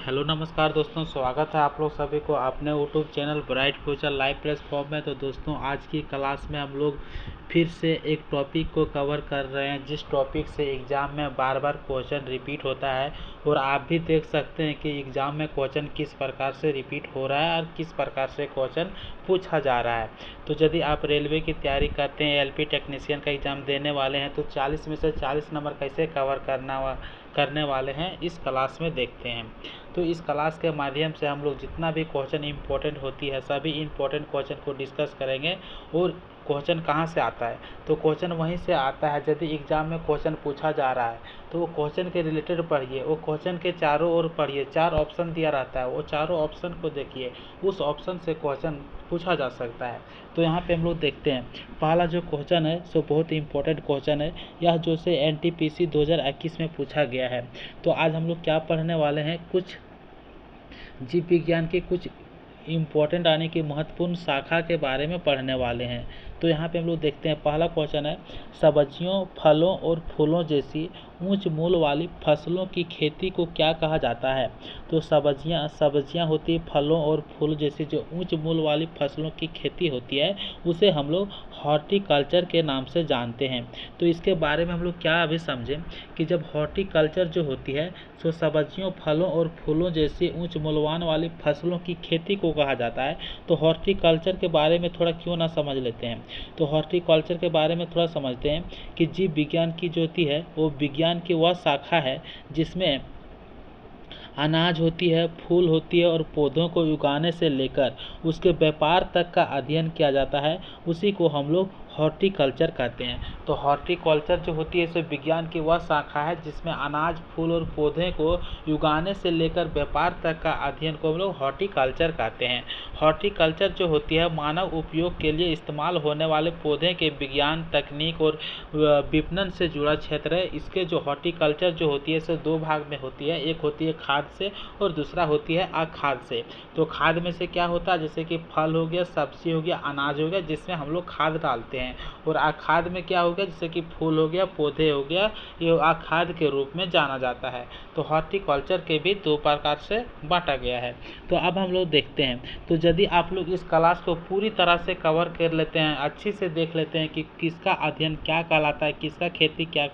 Hello नमस्कार दोस्तों, स्वागत है आप लोग सभी को अपने YouTube channel bright future live platform में। तो दोस्तों, आज की क्लास में हम लोग फिर से एक टॉपिक को कवर कर रहे हैं, जिस टॉपिक से एग्ज़ाम में बार बार क्वेश्चन रिपीट होता है। और आप भी देख सकते हैं कि एग्ज़ाम में क्वेश्चन किस प्रकार से रिपीट हो रहा है और किस प्रकार से क्वेश्चन पूछा जा रहा है। तो यदि आप रेलवे की तैयारी करते हैं, एलपी टेक्नीशियन का एग्ज़ाम देने वाले हैं, तो 40 में से 40 नंबर कैसे कवर करने वाले हैं इस क्लास में देखते हैं। तो इस क्लास के माध्यम से हम लोग जितना भी क्वेश्चन इंपॉर्टेंट होती है, सभी इंपॉर्टेंट क्वेश्चन को डिस्कस करेंगे। और क्वेश्चन कहाँ से आता है, तो क्वेश्चन वहीं से आता है। यदि एग्ज़ाम में क्वेश्चन पूछा जा रहा है तो वो क्वेश्चन के रिलेटेड पढ़िए, वो क्वेश्चन के चारों ओर पढ़िए। 4 ऑप्शन दिया रहता है, वो चारों ऑप्शन को देखिए, उस ऑप्शन से क्वेश्चन पूछा जा सकता है। तो यहाँ पे हम लोग देखते हैं, पहला जो क्वेश्चन है सो बहुत ही इंपॉर्टेंट क्वेश्चन है। यह जो से एनटीपीसी 2021 में पूछा गया है। तो आज हम लोग क्या पढ़ने वाले हैं, कुछ जीव विज्ञान के कुछ इम्पोर्टेंट आने की महत्वपूर्ण शाखा के बारे में पढ़ने वाले हैं। तो यहाँ पे हम लोग देखते हैं, पहला क्वेश्चन है, सब्जियों, फलों और फूलों जैसी उच्च मूल्य वाली फसलों की खेती को क्या कहा जाता है। तो सब्जियाँ होती है, फलों और फूल जैसी जो उच्च मूल्य वाली फसलों की खेती होती है, उसे हम लोग हॉर्टिकल्चर के नाम से जानते हैं। तो इसके बारे में हम लोग क्या अभी समझें कि जब हॉर्टिकल्चर जो होती है, सो सब्जियों, फलों और फूलों जैसी उच्च मूल्यवान वाली फसलों की खेती को कहा जाता है। तो हॉर्टिकल्चर के बारे में थोड़ा क्यों ना समझ लेते हैं। तो हॉर्टिकल्चर के बारे में थोड़ा समझते हैं कि जीव विज्ञान की जो होती है वो विज्ञान की वह शाखा है जिसमें अनाज होती है, फूल होती है और पौधों को उगाने से लेकर उसके व्यापार तक का अध्ययन किया जाता है। उसी को हम लोग हॉर्टिकल्चर कहते हैं। तो हॉर्टिकल्चर जो होती है सो विज्ञान की वह शाखा है जिसमें अनाज, फूल और पौधे को उगाने से लेकर व्यापार तक का अध्ययन को हम लोग हॉर्टिकल्चर कहते हैं। हॉर्टिकल्चर जो होती है मानव उपयोग के लिए इस्तेमाल होने वाले पौधे के विज्ञान, तकनीक और विपणन से जुड़ा क्षेत्र है। इसके जो हॉर्टिकल्चर जो होती है इसे 2 भाग में होती है, एक होती है खाद से और दूसरा होती है अखाद से। तो खाद में से क्या होता है, जैसे कि फल हो गया, सब्जी हो गया, अनाज हो गया, जिसमें हम लोग खाद डालते हैं। और अखाद में क्या हो गया, जैसे कि फूल हो गया, पौधे हो गया, ये अखाद के रूप में जाना जाता है। तो हॉर्टिकल्चर के भी 2 प्रकार से बांटा गया है। तो अब हम लोग देखते हैं, तो यदि आप लोग इस क्लास को पूरी तरह से कवर कर लेते हैं, अच्छी से देख लेते हैं कि किसका अध्ययन क्या कहलाता है, किसका खेती क्या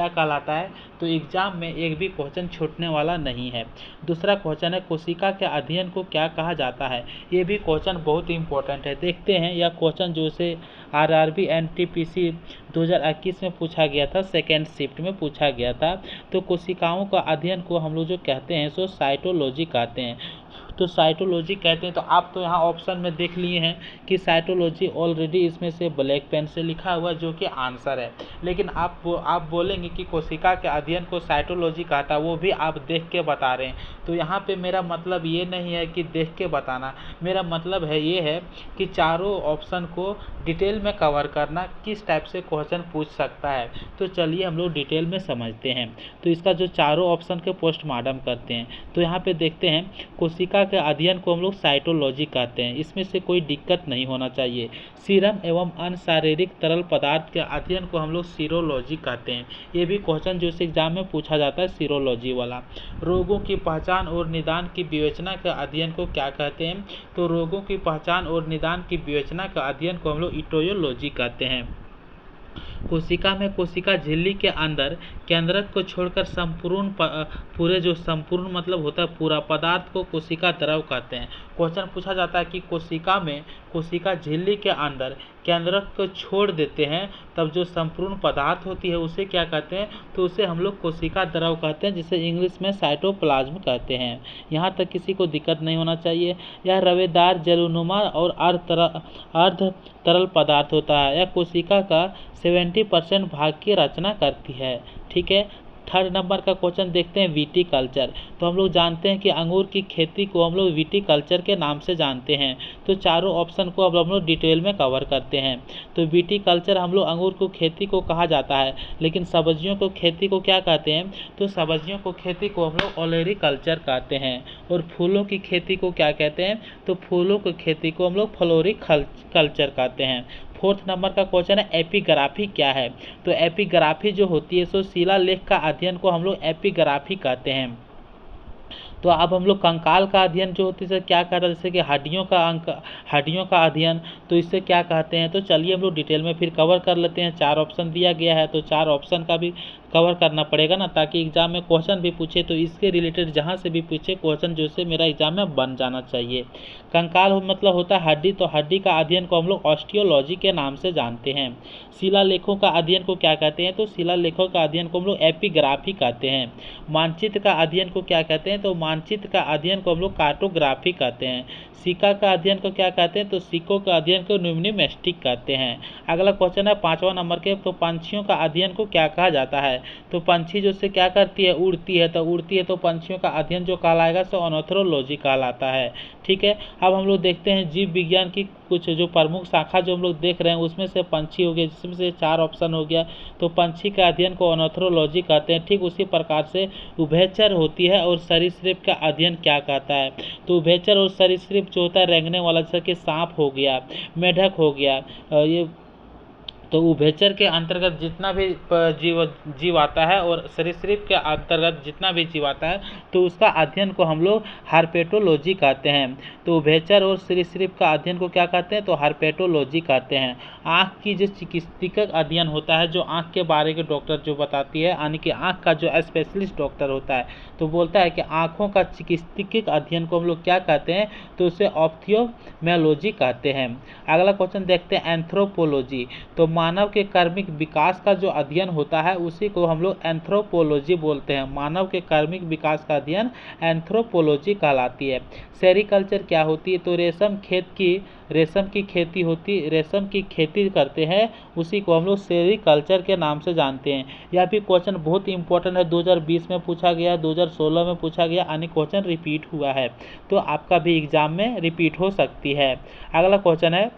कहलाता है, तो एग्जाम में एक भी क्वेश्चन छूटने वाला नहीं है। दूसरा क्वेश्चन है, कोशिका के अध्ययन को क्या कहा जाता है। ये भी क्वेश्चन बहुत इंपॉर्टेंट है। देखते हैं, यह क्वेश्चन जो से आरआरबी एनटीपीसी 2021 में पूछा गया था, सेकेंड शिफ्ट में पूछा गया था। तो कोशिकाओं का अध्ययन को हम लोग जो कहते हैं सो साइटोलॉजी कहते हैं। तो साइटोलॉजी कहते हैं, तो आप तो यहाँ ऑप्शन में देख लिए हैं कि साइटोलॉजी ऑलरेडी इसमें से ब्लैक पेन से लिखा हुआ जो कि आंसर है। लेकिन आप बोलेंगे कि कोशिका के अध्ययन को साइटोलॉजी कहता है, वो भी आप देख के बता रहे हैं। तो यहाँ पे मेरा मतलब ये नहीं है कि देख के बताना, मेरा मतलब है ये है कि चारों ऑप्शन को डिटेल में कवर करना, किस टाइप से क्वेश्चन पूछ सकता है। तो चलिए हम लोग डिटेल में समझते हैं। तो इसका जो चारों ऑप्शन के पोस्टमार्टम करते हैं। तो यहाँ पे देखते हैं, कोशिका के अध्ययन को हम लोग साइटोलॉजी कहते हैं, इसमें से कोई दिक्कत नहीं होना चाहिए। सीरम एवं अन्य शारीरिक तरल पदार्थ के अध्ययन को हम लोग सीरोलॉजी कहते हैं। ये भी क्वेश्चन जो इस एग्जाम में पूछा जाता है, सीरोलॉजी वाला। रोगों की पहचान और निदान की विवेचना के अध्ययन को क्या कहते हैं, तो रोगों की पहचान और निदान की विवेचना के अध्ययन को हम लोग इटियोलॉजी कहते हैं। कोशिका में कोशिका झिल्ली के अंदर केंद्रक को छोड़कर पूरे जो संपूर्ण मतलब होता है पूरा पदार्थ को कोशिका द्रव कहते हैं। क्वेश्चन पूछा जाता है कि कोशिका में कोशिका झिल्ली के अंदर केंद्रक को छोड़ देते हैं, तब जो संपूर्ण पदार्थ होती है उसे क्या कहते हैं, तो उसे हम लोग कोशिका द्रव कहते हैं, जिसे इंग्लिश में साइटोप्लाज्म कहते हैं। यहाँ तक किसी को दिक्कत नहीं होना चाहिए। यह रवेदार, जलनुमा और अर्ध तरल पदार्थ होता है। यह कोशिका का 70% भाग की रचना करती है। ठीक है। थर्ड नंबर का क्वेश्चन देखते हैं, विटीकल्चर। तो हम लोग जानते हैं कि अंगूर की खेती को हम लोग विटीकल्चर के नाम से जानते हैं। तो चारों ऑप्शन को अब हम लोग डिटेल में कवर करते हैं। तो विटीकल्चर हम लोग अंगूर को खेती को कहा जाता है, लेकिन सब्जियों को खेती को क्या कहते हैं, तो सब्जियों को खेती को हम लोग ओलेरीकल्चर कहते हैं। और फूलों की खेती को क्या कहते हैं, तो फूलों की खेती को हम लोग फ्लोरिकल्चर कहते हैं। फोर्थ नंबर का क्वेश्चन है, एपिग्राफी क्या है। तो एपिग्राफी जो होती है सो शिलालेख का अध्ययन को हम लोग एपिग्राफी कहते हैं। तो अब हम लोग कंकाल का अध्ययन जो होती है क्या कहता है, जैसे कि हड्डियों का अध्ययन, तो इससे क्या कहते हैं। तो चलिए हम लोग डिटेल में फिर कवर कर लेते हैं। 4 ऑप्शन दिया गया है तो 4 ऑप्शन का भी कवर करना पड़ेगा ना, ताकि एग्जाम में क्वेश्चन भी पूछे तो इसके रिलेटेड जहाँ से भी पूछे क्वेश्चन जो से मेरा एग्जाम में बन जाना चाहिए। कंकाल मतलब होता है हड्डी, तो हड्डी का अध्ययन को हम लोग ऑस्टियोलॉजी के नाम से जानते हैं। शिलालेखों का अध्ययन को क्या कहते हैं, तो शिलालेखों का अध्ययन को हम लोग एपिग्राफी कहते हैं। मानचित्र का अध्ययन को क्या कहते हैं, तो मानचित्र का अध्ययन को हम लोग कार्टोग्राफी कहते हैं। सिक्का का अध्ययन को क्या कहते हैं, तो सिक्कों का अध्ययन को न्यूमिस्टिक कहते हैं। अगला क्वेश्चन है 5वां नंबर के, तो पंछियों का अध्ययन को क्या कहा जाता है, तो पंछी जो से क्या करती है, उड़ती है, तो पंछियों का अध्ययन जो कहलाएगा सो ऑर्निथोलॉजी कहलाता है। ठीक है, अब हम लोग देखते हैं जीव विज्ञान की कुछ जो प्रमुख शाखा जो हम लोग देख रहे हैं उसमें से पंछी हो गया, जिसमें से 4 ऑप्शन हो गया, तो पंछी का अध्ययन को ऑर्निथोलॉजी कहते हैं। ठीक उसी प्रकार से उभयचर होती है और सरीसृप का अध्ययन क्या कहता है, तो उभयचर और सरीसृप जो होता है रेंगने वाला, जैसे कि सांप हो गया, मेढक हो गया, ये तो उभयचर के अंतर्गत जितना भी जीव आता है और सरीसृप के अंतर्गत जितना भी जीव आता है तो उसका अध्ययन को हम लोग हर्पेटोलॉजी कहते हैं। तो उभयचर और सरीसृप का अध्ययन को क्या कहते हैं, तो हर्पेटोलॉजी कहते हैं। आँख की जो चिकित्सक अध्ययन होता है, जो आँख के बारे के डॉक्टर जो बताती है, यानी कि आँख का जो स्पेशलिस्ट डॉक्टर होता है, तो बोलता है कि आँखों का चिकित्सक अध्ययन को हम लोग क्या कहते हैं, तो उसे ऑप्थियोमेलॉजी कहते हैं। अगला क्वेश्चन देखते हैं एंथ्रोपोलॉजी, तो मानव के कार्मिक विकास का जो अध्ययन होता है उसी को हम लोग एंथ्रोपोलॉजी बोलते हैं। मानव के कार्मिक विकास का अध्ययन एंथ्रोपोलॉजी कहलाती है। सेरिकल्चर क्या होती है, तो रेशम की खेती करते हैं, उसी को हम लोग सेरिकल्चर के नाम से जानते हैं। यह भी क्वेश्चन बहुत इंपॉर्टेंट है, 2020 में पूछा गया, 2016 में पूछा गया, यानी क्वेश्चन रिपीट हुआ है, तो आपका भी एग्जाम में रिपीट हो सकती है। अगला क्वेश्चन है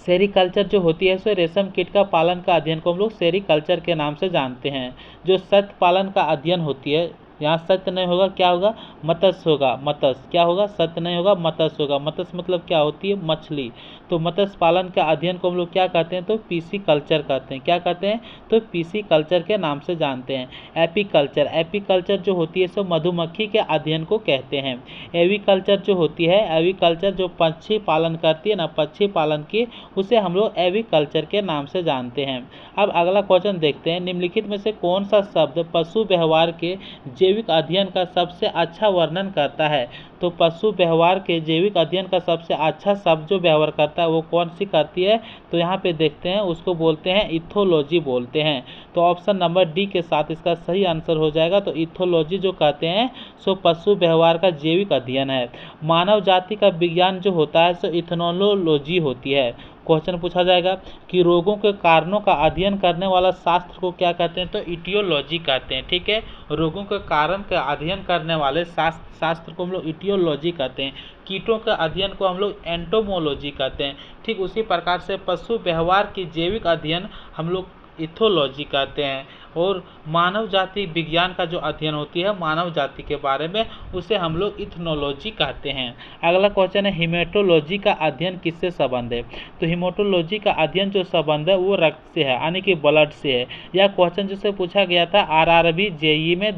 सेरिकल्चर जो होती है सो रेशम कीट का पालन का अध्ययन को हम लोग सेरिकल्चर के नाम से जानते हैं। जो सत्य पालन का अध्ययन होती है, यहाँ सत्य नहीं होगा, क्या होगा, मत्स्य होगा, मत्स्य क्या होगा, सत्य नहीं होगा, मत्स्य होगा। मत्स्य मतलब क्या होती है, मछली, तो मत्स्य पालन का अध्ययन को हम लोग क्या कहते हैं, तो पीसी कल्चर कहते हैं। क्या कहते हैं, तो पीसी कल्चर के नाम से जानते हैं। एपीकल्चर जो होती है सो मधुमक्खी के अध्ययन को कहते हैं। एवीकल्चर जो होती है, एवीकल्चर जो पक्षी पालन करती है ना, पक्षी पालन की, उसे हम लोग एवीकल्चर के नाम से जानते हैं। अब अगला क्वेश्चन देखते हैं, निम्नलिखित में से कौन सा शब्द पशु व्यवहार के जैविक अध्ययन का सबसे अच्छा वर्णन करता है, तो पशु व्यवहार के जैविक अध्ययन का सबसे अच्छा शब्द जो व्यवहार करता है वो कौन सी करती है, तो यहाँ पे देखते हैं उसको बोलते हैं इथोलॉजी बोलते हैं। तो ऑप्शन नंबर डी के साथ इसका सही आंसर हो जाएगा। तो इथोलॉजी जो कहते हैं सो पशु व्यवहार का जैविक अध्ययन है। मानव जाति का विज्ञान जो होता है सो इथनोलॉजी होती है। क्वेश्चन पूछा जाएगा कि रोगों के कारणों का अध्ययन करने वाला शास्त्र को क्या कहते हैं, तो इटियोलॉजी कहते हैं। ठीक है, रोगों के कारण का अध्ययन करने वाले शास्त्र को हम लोग इटियोलॉजी कहते हैं। कीटों के अध्ययन को हम लोग एंटोमोलॉजी कहते हैं। ठीक उसी प्रकार से पशु व्यवहार की जैविक अध्ययन हम लोग इथोलॉजी कहते हैं। और मानव जाति विज्ञान का जो अध्ययन होती है मानव जाति के बारे में, उसे हम लोग इथनोलॉजी कहते हैं। अगला क्वेश्चन है हीमेटोलॉजी का अध्ययन किससे संबंध है, तो हीमेटोलॉजी का अध्ययन जो संबंध है वो रक्त से है, यानी कि ब्लड से है। यह क्वेश्चन जिससे पूछा गया था आरआरबी जेईई में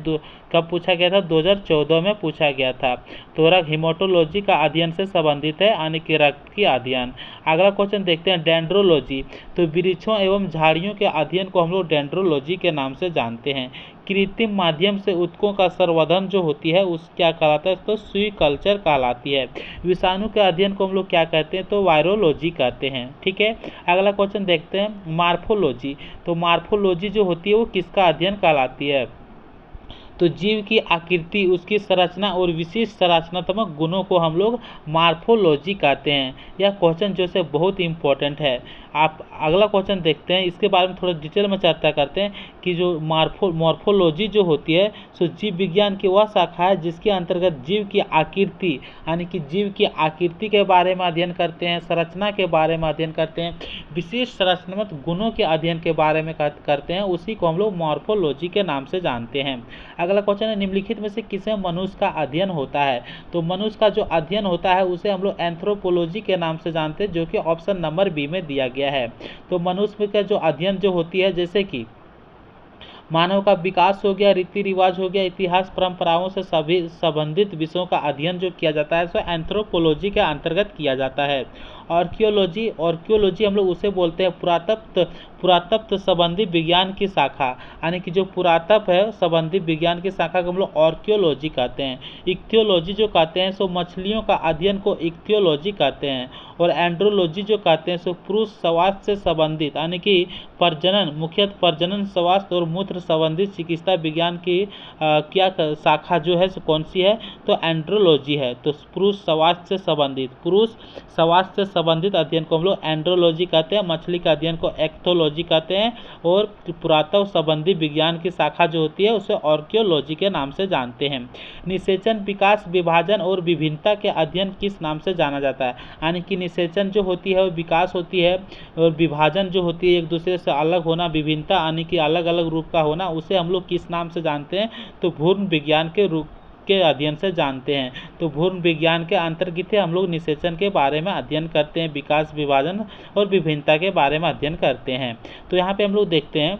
कब पूछा गया था, 2014 में पूछा गया था। तो रक्त हीमेटोलॉजी का अध्ययन से संबंधित है, यानी कि रक्त की अध्ययन। अगला क्वेश्चन देखते हैं डेंड्रोलॉजी, तो वृक्षों एवं झाड़ियों के अध्ययन को हम लोग डेंड्रोलॉजी के नाम से जानते हैं। कृत्रिम माध्यम से उत्तकों का संवर्धन जो होती है उस क्या कहलाता है, तो सुई कल्चर कहलाती है। विषाणु के अध्ययन को हम लोग क्या कहते हैं, तो वायरोलॉजी कहते हैं। ठीक है, अगला क्वेश्चन देखते हैं मार्फोलॉजी, तो मार्फोलॉजी जो होती है वो किसका अध्ययन कहलाती है, तो जीव की आकृति, उसकी संरचना और विशिष्ट संरचनात्मक गुणों को हम लोग मार्फोलॉजी कहते हैं। यह क्वेश्चन जो है बहुत इंपॉर्टेंट है। आप अगला क्वेश्चन देखते हैं, इसके बारे में थोड़ा डिटेल में चर्चा करते हैं कि जो मॉर्फोलॉजी जो होती है सो जीव विज्ञान की वह शाखा है जिसके अंतर्गत जीव की आकृति, यानी कि जीव की आकृति के बारे में अध्ययन करते हैं, संरचना के बारे में अध्ययन करते हैं, विशेष संरचनात्मक गुणों के अध्ययन के बारे में करते हैं, उसी को हम लोग मॉर्फोलॉजी के नाम से जानते हैं। अगला क्वेश्चन है निम्नलिखित में से किसमें मनुष्य का अध्ययन होता है, तो मनुष्य का जो अध्ययन होता है उसे हम लोग एंथ्रोपोलॉजी के नाम से जानते हैं, जो कि ऑप्शन नंबर बी में दिया गया है। तो मनुष्य का जो अध्ययन जो होती है, जैसे कि मानव का विकास हो गया, रीति रिवाज हो गया, इतिहास परंपराओं से सभी संबंधित विषयों का अध्ययन जो किया जाता है सो एंथ्रोपोलॉजी के अंतर्गत किया जाता है। आर्कियोलॉजी हम लोग उसे बोलते हैं पुरातत्व संबंधी विज्ञान की शाखा, यानी कि जो पुरातत्व है संबंधी विज्ञान की शाखा को हम लोग आर्कियोलॉजी कहते हैं। इक्थियोलॉजी जो कहते हैं सो मछलियों का अध्ययन को इक्थियोलॉजी कहते हैं। और एंड्रोलॉजी जो कहते हैं सो पुरुष स्वास्थ्य से संबंधित, यानी कि प्रजनन, मुख्यतः प्रजनन स्वास्थ्य और मूत्र संबंधित चिकित्सा विज्ञान की क्या शाखा जो है सो कौन सी है, तो एंड्रोलॉजी है। तो पुरुष स्वास्थ्य से संबंधित अध्ययन को हम लोग एंड्रोलॉजी कहते हैं, मछली का अध्ययन को एक्थोलॉजी कहते हैं, और पुरातत्व संबंधी विज्ञान की शाखा जो होती है उसे आर्कियोलॉजी के नाम से जानते हैं। निषेचन, विकास, विभाजन और विभिन्नता के अध्ययन किस नाम से जाना जाता है, यानी कि निषेचन जो होती है वो विकास होती है, और विभाजन जो होती है एक दूसरे से अलग होना, विभिन्नता यानी कि अलग अलग रूप का होना, उसे हम लोग किस नाम से जानते हैं, तो भ्रूण विज्ञान के रूप के अध्ययन से जानते हैं। तो भ्रूण विज्ञान के अंतर्गत हम लोग निषेचन के बारे में अध्ययन करते हैं, विकास, विभाजन और विभिन्नता के बारे में अध्ययन करते हैं। तो यहाँ पे हम लोग देखते हैं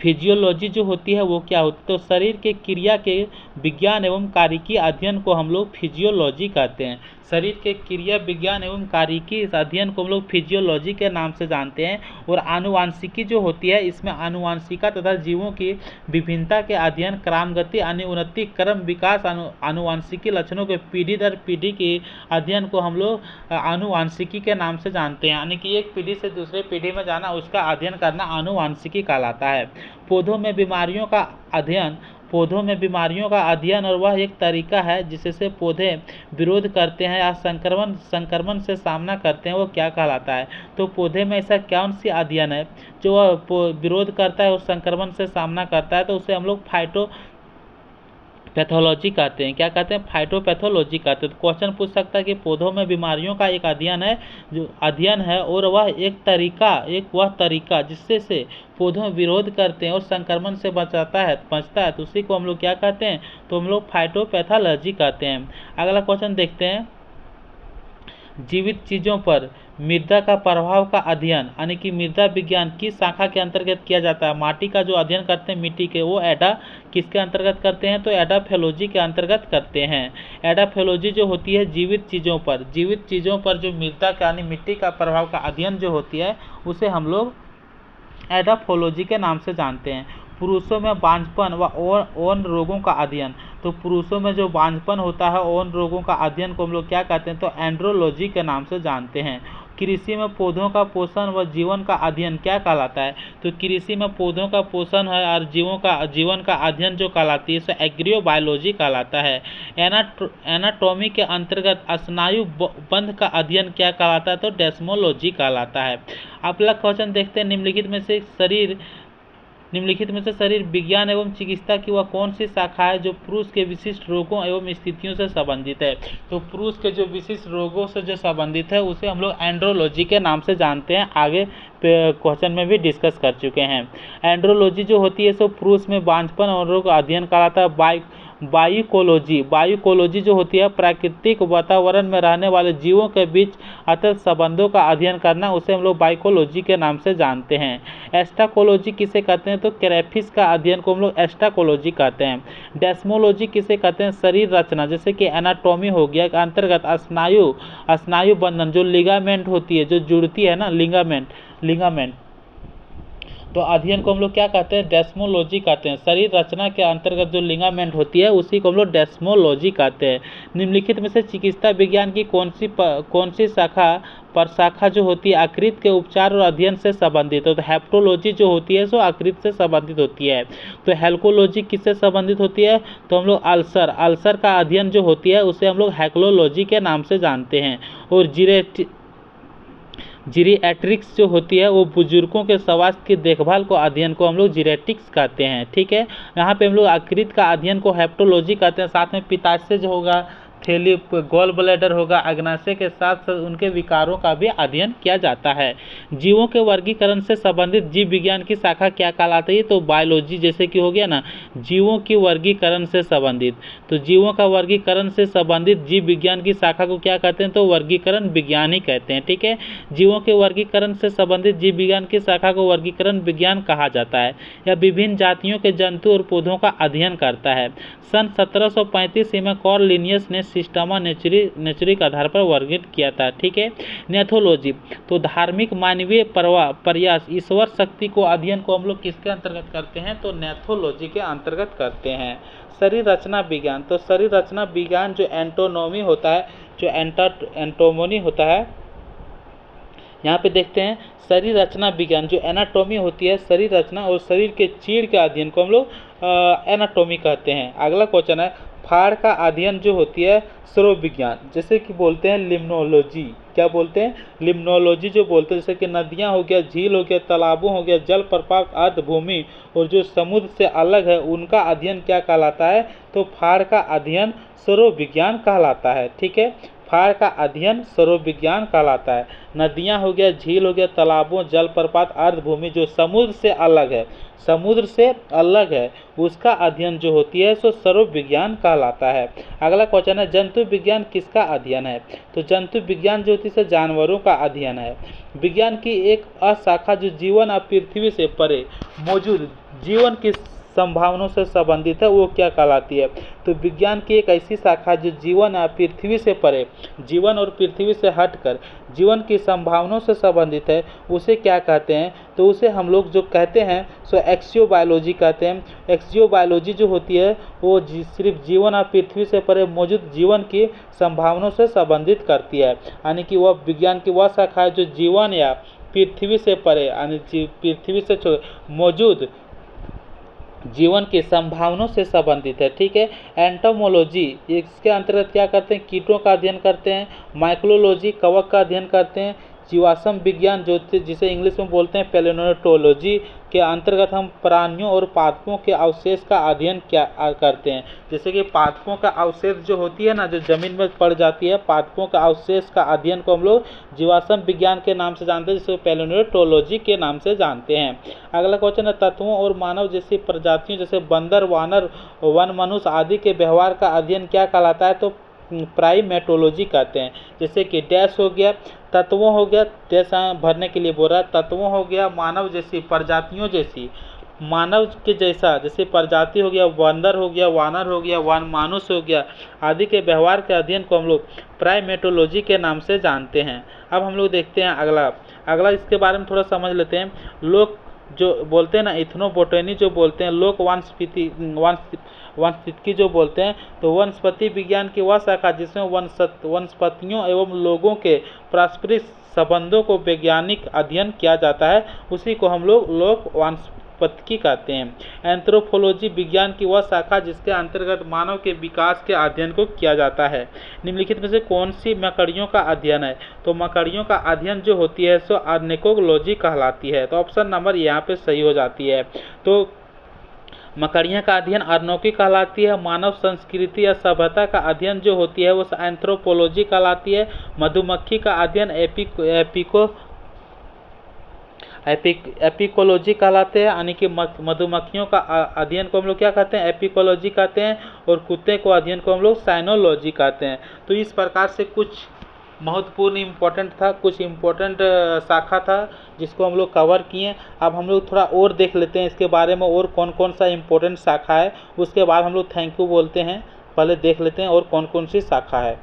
फिजियोलॉजी जो होती है वो क्या होती है, तो शरीर के क्रिया के विज्ञान एवं कार्यकी अध्ययन को हम लोग फिजियोलॉजी कहते हैं। शरीर के क्रिया विज्ञान एवं कार्यकी अध्ययन को हम लोग फिजियोलॉजी के नाम से जानते हैं। और आनुवांशिकी जो होती है, इसमें आनुवांशिका तथा जीवों की विभिन्नता के अध्ययन, क्रमगति, उन्नति, क्रम विकास, आनुवांशिकी लक्षणों के पीढ़ी दर पीढ़ी के अध्ययन को हम लोग आनुवांशिकी के नाम से जानते हैं, यानी कि एक पीढ़ी से दूसरे पीढ़ी में जाना, उसका अध्ययन करना आनुवांशिकी कहलाता है। पौधों में बीमारियों का अध्ययन और वह एक तरीका है जिससे पौधे विरोध करते हैं या संक्रमण से सामना करते हैं, वो क्या कहलाता है। तो पौधे में ऐसा कौन सी अध्ययन है जो विरोध करता है और संक्रमण से सामना करता है, तो उसे हम लोग पैथोलॉजी कहते हैं। क्या कहते हैं, फाइटोपैथोलॉजी कहते हैं। तो क्वेश्चन पूछ सकता है कि पौधों में बीमारियों का एक अध्ययन है और वह वह तरीका जिससे से पौधों विरोध करते हैं और संक्रमण से बचता है, तो उसी को हम लोग क्या कहते हैं, तो हम लोग फाइटोपैथोलॉजी कहते हैं। अगला क्वेश्चन देखते हैं, जीवित चीजों पर मृदा का प्रभाव का अध्ययन, यानी कि मृदा विज्ञान किस शाखा के अंतर्गत किया जाता है। माटी का जो अध्ययन करते हैं मिट्टी के, वो किसके अंतर्गत करते हैं, तो एडाफोलॉजी के अंतर्गत करते हैं। एडाफोलॉजी जो होती है जीवित चीजों पर जो मृदा का यानी मिट्टी का प्रभाव का अध्ययन जो होती है, उसे हम लोग एडाफोलॉजी के नाम से जानते हैं। पुरुषों में बांझपन व यौन रोगों का अध्ययन, तो पुरुषों में जो बांझपन होता है, यौन रोगों का अध्ययन को हम लोग क्या कहते हैं, तो एंड्रोलॉजी के नाम से जानते हैं। कृषि में पौधों का पोषण व जीवन का अध्ययन क्या कहलाता है, तो कृषि में पौधों का पोषण है और जीवन का अध्ययन जो कहलाती है सो एग्रीबायोलॉजी कहलाता है। एनाटॉमी के अंतर्गत स्नायु बंध का अध्ययन क्या कहलाता है, तो डेस्मोलॉजी कहलाता है। अगला क्वेश्चन देखते हैं, निम्नलिखित में से शरीर विज्ञान एवं चिकित्सा की वह कौन सी शाखा है जो पुरुष के विशिष्ट रोगों एवं स्थितियों से संबंधित है। तो पुरुष के जो विशिष्ट रोगों से जो संबंधित है उसे हम लोग एंड्रोलॉजी के नाम से जानते हैं, आगे क्वेश्चन में भी डिस्कस कर चुके हैं। एंड्रोलॉजी जो होती है सो पुरुष में बांझपन और रोग अध्ययन कराता है। बायोकोलॉजी जो होती है प्राकृतिक वातावरण में रहने वाले जीवों के बीच अतः संबंधों का अध्ययन करना, उसे हम लोग बायोकोलॉजी के नाम से जानते हैं। एस्टाकोलॉजी किसे कहते हैं, तो क्रेफिस का अध्ययन को हम लोग एस्टाकोलॉजी कहते हैं। डेस्मोलॉजी किसे कहते हैं, शरीर रचना जैसे कि एनाटॉमी हो गया के अंतर्गत स्नायु बंधन जो लिगामेंट होती है, जो जुड़ती है ना, लिगामेंट तो अध्ययन को हम लोग क्या कहते हैं, डेस्मोलॉजी कहते हैं। शरीर रचना के अंतर्गत जो लिगामेंट होती है उसी को हम लोग डेस्मोलॉजी कहते हैं। निम्नलिखित में से चिकित्सा विज्ञान की कौन सी शाखा जो होती है आकृति के उपचार और अध्ययन से संबंधित है, तो हेप्टोलॉजी जो होती है सो आकृति से संबंधित होती है। तो हेल्कोलॉजी किससे संबंधित होती है, तो हम लोग अल्सर का अध्ययन जो होती है उसे हम लोग हेक्लोलॉजी के नाम से जानते हैं। और जीरिएट्रिक्स जो होती है वो बुजुर्गों के स्वास्थ्य की देखभाल को अध्ययन को हम लोग जीरिएट्रिक्स कहते हैं। ठीक है, यहाँ पे हम लोग आकृति का अध्ययन को हेप्टोलॉजी कहते हैं। साथ में पित्ताशय जो होगा, थैली, गॉल ब्लैडर होगा, अग्नाशय के साथ साथ उनके विकारों का भी अध्ययन किया जाता है। जीवों के वर्गीकरण से संबंधित जीव विज्ञान की शाखा क्या कहलाती है? तो बायोलॉजी, जैसे कि हो गया ना जीवों की वर्गीकरण से संबंधित, तो जीवों का वर्गीकरण से संबंधित जीव विज्ञान की शाखा को क्या कहते हैं? तो वर्गीकरण विज्ञान ही कहते हैं। ठीक है, जीवों के वर्गीकरण से संबंधित जीव विज्ञान की शाखा को वर्गीकरण विज्ञान कहा जाता है। यह विभिन्न जातियों के जंतु और पौधों का अध्ययन करता है। सन 1735 में कॉर्ल लिनियस ने सिस्टमा नेचुरी के आधार पर वर्गीकृत किया था। ठीक है, नेथोलॉजी, तो धार्मिक मानवीय प्रयास ईश्वर शक्ति को अध्ययन को हम लोग किसके अंतर्गत करते हैं? तो नेथोलॉजी के अंतर्गत करते हैं। शरीर रचना विज्ञान, तो शरीर रचना विज्ञान जो एंटोनॉमी होता है, जो एंटोमोनी होता है, यहाँ पे देखते हैं शरीर रचना विज्ञान जो एनाटॉमी होती है, शरीर रचना और शरीर के चीड़ के अध्ययन को हम लोग एनाटॉमी कहते हैं। अगला क्वेश्चन है फाड़ का अध्ययन जो होती है स्रोत विज्ञान, जैसे कि बोलते हैं लिम्नोलॉजी। क्या बोलते हैं? लिम्नोलॉजी जो बोलते हैं, जैसे कि नदियाँ हो गया, झील हो गया, तालाबों हो गया, जल प्रपात, अर्धभूमि और जो समुद्र से अलग है उनका अध्ययन क्या कहलाता है? तो फाड़ का अध्ययन स्रोत विज्ञान कहलाता है। ठीक है, फाड़ का अध्ययन स्रोत विज्ञान कहलाता है। नदियाँ हो गया, झील हो गया, तालाबों, जलप्रपात, अर्धभूमि जो समुद्र से अलग है, समुद्र से अलग है, उसका अध्ययन जो होती है सो स्रोत विज्ञान कहलाता है। अगला क्वेश्चन है जंतु विज्ञान किसका अध्ययन है? तो जंतु विज्ञान जो होती है जानवरों का अध्ययन है। विज्ञान की एक अशाखा जो जीवन और पृथ्वी से परे मौजूद जीवन की संभावनाओं से संबंधित है, वो क्या कहलाती है? तो विज्ञान की एक ऐसी शाखा जो जीवन या पृथ्वी से परे, जीवन और पृथ्वी से हटकर जीवन की संभावनाओं से संबंधित है, उसे क्या कहते हैं? तो उसे हम लोग जो कहते हैं सो एक्सियोबायोलॉजी कहते हैं। एक्सियोबायोलॉजी जो होती है वो सिर्फ जीवन और पृथ्वी से परे मौजूद जीवन की संभावनाओं से संबंधित करती है, यानी कि वह विज्ञान की वह शाखा है जो जीवन या पृथ्वी से परे यानी पृथ्वी से मौजूद जीवन की संभावनाओं से संबंधित है। ठीक है, एंटोमोलॉजी इसके अंतर्गत क्या करते हैं? कीटों का अध्ययन करते हैं। माइक्रोलॉजी कवक का अध्ययन करते हैं। जीवाश्म विज्ञान जो जिसे इंग्लिश में बोलते हैं पैलियोन्टोलॉजी के अंतर्गत हम प्राणियों और पादपों के अवशेष का अध्ययन क्या करते हैं? जैसे कि पादपों का अवशेष जो होती है ना, जो जमीन में पड़ जाती है, पादपों का अवशेष का अध्ययन को हम लोग जीवाश्म विज्ञान के नाम से जानते हैं, जिसे पैलियोन्टोलॉजी के नाम से जानते हैं। अगला क्वेश्चन है तत्वों और मानव जैसी प्रजातियों जैसे बंदर, वानर, वन मनुष्य आदि के व्यवहार का अध्ययन क्या कहलाता है? तो प्राइमेटोलॉजी कहते हैं। जैसे कि डैश हो गया, तत्वों हो गया, डैश भरने के लिए बोल रहा है, तत्वों हो गया, मानव जैसी प्रजातियों जैसी, मानव के जैसा जैसे प्रजाति हो गया, बंदर हो गया, वानर हो गया, वन मानुष हो गया आदि के व्यवहार के अध्ययन को हम लोग प्राइमेटोलॉजी के नाम से जानते हैं। अब हम लोग देखते हैं अगला इसके बारे में थोड़ा समझ लेते हैं। लोग जो बोलते हैं ना इथनोबोटनी जो बोलते हैं, लोक वनस्पतिकी जो बोलते हैं, तो वनस्पति विज्ञान की वह शाखा जिसमें वनस्पतियों एवं लोगों के पारस्परिक संबंधों को वैज्ञानिक अध्ययन किया जाता है, उसी को हम लोग लोक वनस्पतिकी कहते हैं। एंथ्रोपोलॉजी विज्ञान की वह शाखा जिसके अंतर्गत मानव के विकास के अध्ययन को किया जाता है। निम्नलिखित में से कौन सी मकड़ियों का अध्ययन है? तो मकड़ियों का अध्ययन जो होती है सो ऑर्निथोलॉजी कहलाती है। तो ऑप्शन नंबर यहाँ पे सही हो जाती है। तो मकड़ियों का अध्ययन ऑर्निथोलॉजी कहलाती है। मानव संस्कृति या सभ्यता का अध्ययन जो होती है वो एंथ्रोपोलॉजी कहलाती है। मधुमक्खी का अध्ययन एपिकोलॉजी कहलाते हैं, यानी कि मधुमक्खियों का अध्ययन को हम लोग क्या कहते हैं? एपिकोलॉजी कहते हैं। और कुत्ते को अध्ययन को हम लोग साइनोलॉजी कहते हैं। तो इस प्रकार से कुछ महत्वपूर्ण इम्पोर्टेंट था, कुछ इम्पोर्टेंट शाखा था जिसको हम लोग कवर किए। अब हम लोग थोड़ा और देख लेते हैं इसके बारे में और कौन कौन सा इम्पोर्टेंट शाखा है, उसके बाद हम लोग थैंक यू बोलते हैं। पहले देख लेते हैं और कौन कौन सी शाखा है।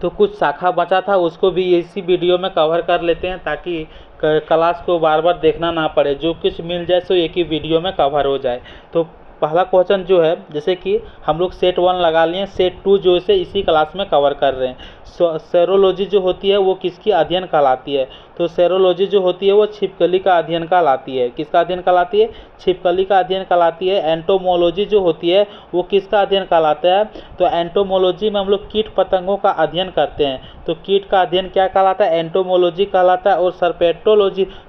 तो कुछ शाखा बचा था उसको भी इसी वीडियो में कवर कर लेते हैं ताकि क्लास को बार बार देखना ना पड़े, जो कुछ मिल जाए सो एक ही वीडियो में कवर हो जाए। तो पहला क्वेश्चन जो है, जैसे कि हम लोग सेट 1 लगा लिए, सेट 2 जो है इसी क्लास में कवर कर रहे हैं। सेरोलॉजी जो होती है वो किसकी अध्ययन कहलाती है? तो सेरोलॉजी जो होती है वो छिपकली का अध्ययन कहलाती है। किसका अध्ययन कहलाती है? छिपकली का अध्ययन कहलाती है। एंटोमोलॉजी जो होती है वो किसका अध्ययन कहलाता है? तो एंटोमोलॉजी में हम लोग कीट पतंगों का अध्ययन करते हैं, तो कीट का अध्ययन क्या कहलाता है? एंटोमोलॉजी कहलाता है। और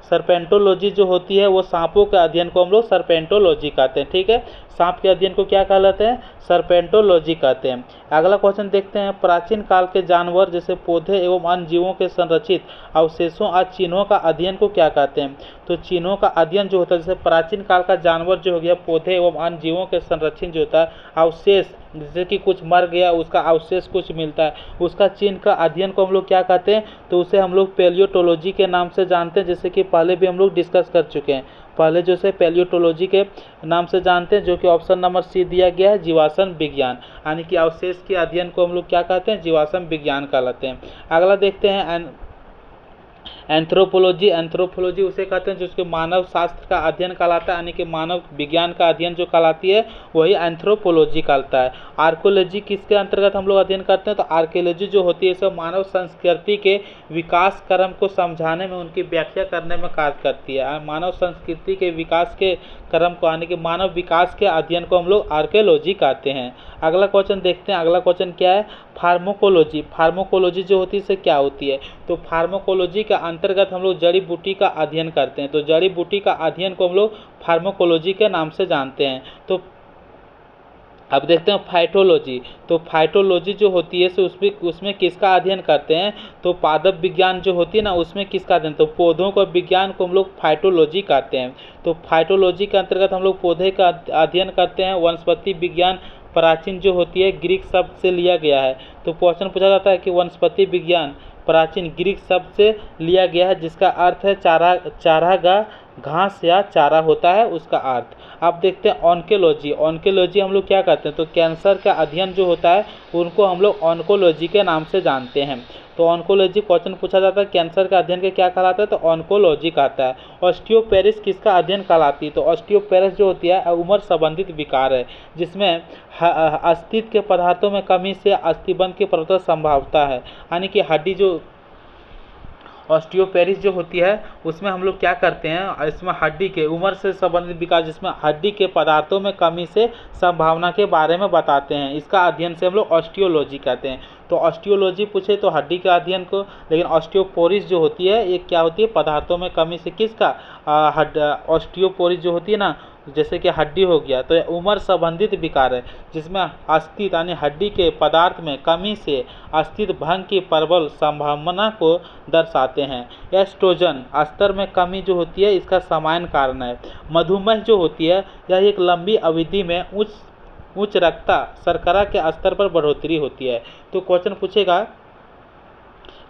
सर्पेंटोलॉजी जो होती है वो सांपों के अध्ययन को हम लोग सर्पेंटोलॉजी कहते हैं। ठीक है, सांप के अध्ययन को क्या कहलाते हैं? सर्पेंटोलॉजी कहते हैं। अगला क्वेश्चन देखते हैं, प्राचीन काल के जानवर जैसे पौधे एवं अन्य जीवों के संरचित अवशेषों और चिन्हों का अध्ययन को क्या कहते हैं? तो चिन्हों का अध्ययन जो होता है, जैसे प्राचीन काल का जानवर जो हो गया, पौधे एवं अन्य जीवों के संरक्षण जो होता है, अवशेष, जैसे कि कुछ मर गया उसका अवशेष कुछ मिलता है, उसका चिन्ह का अध्ययन को हम लोग क्या कहते हैं? तो उसे हम लोग पैलियोटोलॉजी के नाम से जानते हैं, जैसे कि पहले भी हम लोग डिस्कस कर चुके हैं। पहले जो से पैलियोटोलॉजी के नाम से जानते हैं, जो कि ऑप्शन नंबर सी दिया गया है, जीवाश्म विज्ञान, यानी कि अवशेष के अध्ययन को हम लोग क्या कहते हैं? जीवाश्म विज्ञान कहलाते हैं। अगला देखते हैं एंथ्रोपोलॉजी। एंथ्रोपोलॉजी उसे कहते हैं जो उसके मानव शास्त्र का अध्ययन कहलाता है, यानी कि मानव विज्ञान का अध्ययन जो कहलाती है वही एंथ्रोपोलॉजी कहलाता है। आर्कोलॉजी किसके अंतर्गत हम लोग अध्ययन करते हैं? तो आर्कोलॉजी जो होती है सब मानव संस्कृति के विकास क्रम को समझाने में, उनकी व्याख्या करने में कार्य करती है। मानव संस्कृति के विकास के क्रम को, यानी कि मानव विकास के अध्ययन को हम लोग आर्कोलॉजी कहते हैं। अगला क्वेश्चन देखते हैं, अगला क्वेश्चन क्या है? फार्माकोलॉजी। फार्माकोलॉजी जो होती है इससे क्या होती है? तो फार्माकोलॉजी के अंतर्गत हम लोग जड़ी बूटी का अध्ययन करते हैं, तो जड़ी बूटी का अध्ययन को हम लोग फार्माकोलॉजी के नाम से जानते हैं। तो अब देखते हैं फाइटोलॉजी। तो फाइटोलॉजी जो होती है सो उसमें किसका अध्ययन करते हैं? तो पादप विज्ञान जो होती है ना, उसमें किसका अध्ययन? तो पौधों का विज्ञान को हम लोग फाइटोलॉजी कहते हैं। तो फाइटोलॉजी के अंतर्गत हम लोग पौधे का अध्ययन करते हैं। वनस्पति विज्ञान प्राचीन जो होती है ग्रीक शब्द से लिया गया है। तो क्वेश्चन पूछा जाता है कि वनस्पति विज्ञान प्राचीन ग्रीक शब्द से लिया गया है, जिसका अर्थ है चारागाह, घास या चारा होता है उसका अर्थ। अब देखते हैं ऑन्कोलॉजी। ऑन्कोलॉजी हम लोग क्या कहते हैं? तो कैंसर का अध्ययन जो होता है उनको हम लोग ऑन्कोलॉजी के नाम से जानते हैं। तो ऑन्कोलॉजी क्वेश्चन पूछा जाता है कैंसर का अध्ययन के क्या कहलाता है? तो ऑन्कोलॉजी कहता है। ऑस्टियोपेरिस किसका अध्ययन कहलाती है? तो ऑस्टियोपेरिस जो होती है उम्र संबंधित विकार है, जिसमें अस्थित्व के पदार्थों में कमी से अस्थिबंध की प्रबल संभावना है, यानी कि हड्डी जो ऑस्टियोपेरिस जो होती है उसमें हम लोग क्या करते हैं? इसमें हड्डी के उम्र से संबंधित विकार, जिसमें हड्डी के पदार्थों में कमी से संभावना के बारे में बताते हैं, इसका अध्ययन से हम लोग ऑस्टियोलॉजी कहते हैं। तो ऑस्टियोलॉजी पूछे तो हड्डी के अध्ययन को, लेकिन ऑस्टियोपोरिस जो होती है ये क्या होती है? पदार्थों में कमी से किसका? ऑस्टियोपोरिस जो होती है ना, जैसे कि हड्डी हो गया, तो यह उम्र संबंधित विकार है जिसमें अस्थित्व यानी हड्डी के पदार्थ में कमी से अस्थित्व भंग की प्रबल संभावना को दर्शाते हैं। एस्ट्रोजन स्तर में कमी जो होती है इसका सामान्य कारण है। मधुमेह जो होती है यह एक लंबी अवधि में उच्च रक्त शर्करा के स्तर पर बढ़ोतरी होती है। तो क्वेश्चन पूछेगा